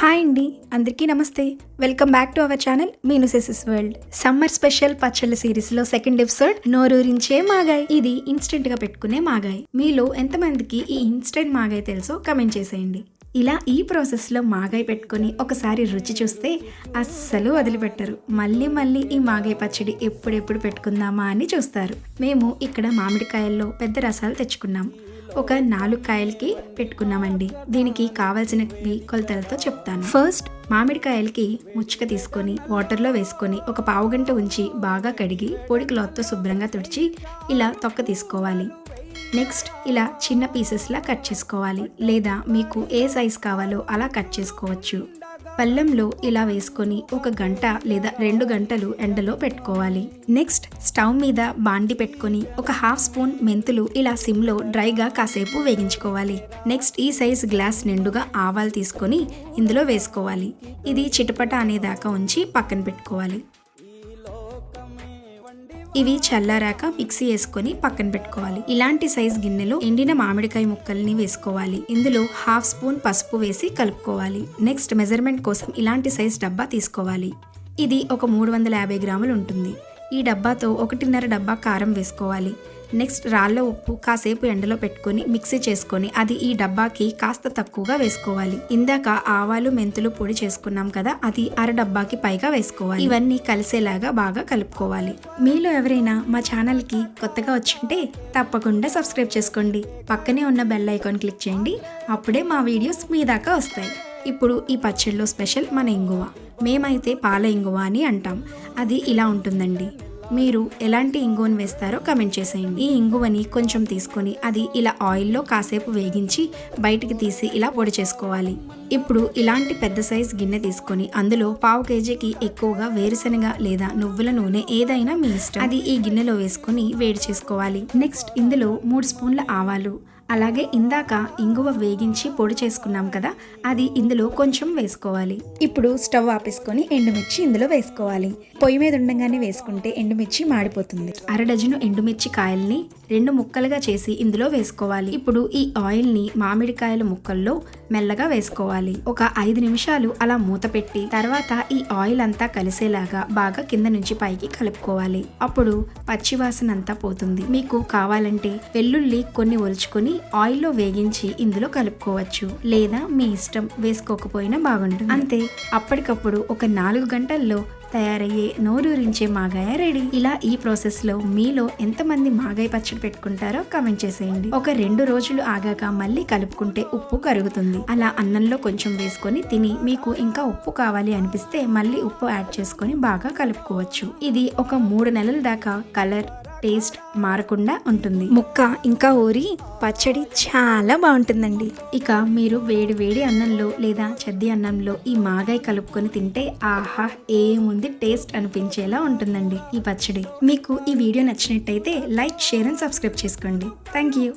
Hi అండి, అందరికీ నమస్తే. Welcome back to our channel మీను సెసెస్ వరల్డ్. సమ్మర్ స్పెషల్ పచ్చళ్ళ సిరీస్లో సెకండ్ ఎపిసోడ్ నోరూరించే మాగాయ్. ఇది ఇన్స్టెంట్గా పెట్టుకునే మాగాయ్. మీలో ఎంతమందికి ఈ ఇన్స్టెంట్ మాగాయ్ తెలుసో కమెంట్ చేసేయండి. ఇలా ఈ ప్రాసెస్లో మాగాయ్ పెట్టుకొని ఒకసారి రుచి చూస్తే అస్సలు వదిలిపెట్టరు. మళ్ళీ ఈ మాగాయ్ పచ్చడి ఎప్పుడెప్పుడు పెట్టుకుందామా అని చూస్తారు. మేము ఇక్కడ మామిడికాయల్లో పెద్ద రసాలు తెచ్చుకున్నాం. ఒక 4 కాయలకి పెట్టుకున్నామండి. దీనికి కావాల్సినవి కొలతలతో చెప్తాను. ఫస్ట్ మామిడికాయలకి ముచ్చుక తీసుకొని వాటర్లో వేసుకొని ఒక పావుగంట ఉంచి బాగా కడిగి పొడి క్లాత్తో శుభ్రంగా తుడిచి ఇలా తొక్క తీసుకోవాలి. నెక్స్ట్ ఇలా చిన్న పీసెస్లా కట్ చేసుకోవాలి, లేదా మీకు ఏ సైజ్ కావాలో అలా కట్ చేసుకోవచ్చు. పళ్ళెంలో ఇలా వేసుకొని 1 గంట లేదా 2 గంటలు ఎండలో పెట్టుకోవాలి. నెక్స్ట్ స్టవ్ మీద బాండి పెట్టుకొని ఒక 1/2 స్పూన్ మెంతులు ఇలా సిమ్లో డ్రైగా కాసేపు వేగించుకోవాలి. నెక్స్ట్ ఈ సైజ్ గ్లాస్ నిండుగా ఆవాలు తీసుకొని ఇందులో వేసుకోవాలి. ఇది చిటపట అనేదాకా ఉంచి పక్కన పెట్టుకోవాలి. ఇవి చల్లారాక మిక్సీ వేసుకొని పక్కన పెట్టుకోవాలి. ఇలాంటి సైజ్ గిన్నెలో ఎండిన మామిడికాయ ముక్కల్ని వేసుకోవాలి. ఇందులో 1/2 స్పూన్ పసుపు వేసి కలుపుకోవాలి. నెక్స్ట్ మెజర్మెంట్ కోసం ఇలాంటి సైజ్ డబ్బా తీసుకోవాలి. ఇది ఒక 350 గ్రాములు ఉంటుంది. ఈ డబ్బాతో 1.5 డబ్బా కారం వేసుకోవాలి. నెక్స్ట్ రాళ్ళ ఉప్పు కాసేపు ఎండలో పెట్టుకొని మిక్సీ చేసుకొని అది ఈ డబ్బాకి కాస్త తక్కువగా వేసుకోవాలి. ఇందాక ఆవాలు మెంతులు పొడి చేసుకున్నాం కదా, అది 1/2 డబ్బాకి పైగా వేసుకోవాలి. ఇవన్నీ కలిసేలాగా బాగా కలుపుకోవాలి. మీలో ఎవరైనా మా ఛానల్కి కొత్తగా వచ్చింటే తప్పకుండా సబ్స్క్రైబ్ చేసుకోండి. పక్కనే ఉన్న బెల్ ఐకాన్ క్లిక్ చేయండి. అప్పుడే మా వీడియోస్ మీ దాకా వస్తాయి. ఇప్పుడు ఈ పచ్చడిలో స్పెషల్ మన ఇంగువ. మేమైతే పాల ఇంగువ అని అంటాం. అది ఇలా ఉంటుందండి. మీరు ఎలాంటి ఇంగువను వేస్తారో కమెంట్ చేసేయండి. ఈ ఇంగువని కొంచెం తీసుకొని అది ఇలా ఆయిల్లో కాసేపు వేగించి బయటికి తీసి ఇలా పొడి చేసుకోవాలి. ఇప్పుడు ఇలాంటి పెద్ద సైజ్ గిన్నె తీసుకొని అందులో 1/2 కేజీకి ఎక్కువగా వేరుశనగ లేదా నువ్వుల నూనె ఏదైనా మీ ఇష్టం, అది ఈ గిన్నెలో వేసుకొని వేడి చేసుకోవాలి. నెక్స్ట్ ఇందులో 3 స్పూన్ల ఆవాలు, అలాగే ఇందాక ఇంగువ వేగించి పొడి చేసుకున్నాం కదా, అది ఇందులో కొంచెం వేసుకోవాలి. ఇప్పుడు స్టవ్ ఆపేసుకొని ఎండుమిర్చి ఇందులో వేసుకోవాలి. పొయ్యి మీద ఉండగానే వేసుకుంటే ఎండుమిర్చి మాడిపోతుంది. 1/2 డజను ఎండుమిర్చి కాయల్ని 2 ముక్కలుగా చేసి ఇందులో వేసుకోవాలి. ఇప్పుడు ఈ ఆయిల్ ని మామిడికాయల ముక్కల్లో మెల్లగా వేసుకోవాలి. ఒక 5 నిమిషాలు అలా మూత పెట్టి తర్వాత ఈ ఆయిల్ అంతా కలిసేలాగా బాగా కింద నుంచి పైకి కలుపుకోవాలి. అప్పుడు పచ్చివాసన అంతా పోతుంది. మీకు కావాలంటే వెల్లుల్లి కొన్ని ఒలుచుకొని ఆయిల్లో వేగించి ఇందులో కలుపుకోవచ్చు, లేదా మీ ఇష్టం, వేసుకోకపోయినా బాగుంటుంది. అంతే, అప్పటికప్పుడు ఒక 4 గంటల్లో తయారయ్యే నోరూరించే మాగాయ రెడీ. ఇలా ఈ ప్రాసెస్ లో మీలో ఎంతమంది మాగాయ పచ్చడి పెట్టుకుంటారో కమెంట్ చేసేయండి. ఒక 2 రోజులు ఆగాక మళ్ళీ కలుపుకుంటే ఉప్పు కరుగుతుంది. అలా అన్నంలో కొంచెం వేసుకొని తిని మీకు ఇంకా ఉప్పు కావాలి అనిపిస్తే మళ్ళీ ఉప్పు యాడ్ చేసుకొని బాగా కలుపుకోవచ్చు. ఇది ఒక 3 నెలల దాకా కలర్, టేస్ట్ మారకుండా ఉంటుంది. ముక్క ఇంకా ఊరి పచ్చడి చాలా బాగుంటుందండి. ఇక మీరు వేడి అన్నంలో లేదా చద్ది అన్నంలో ఈ మాగాయ కలుపుకొని తింటే ఆహా, ఏముంది టేస్ట్ అనిపించేలా ఉంటుందండి ఈ పచ్చడి. మీకు ఈ వీడియో నచ్చినట్టయితే లైక్, షేర్ అండ్ సబ్స్క్రైబ్ చేసుకోండి. Thank you.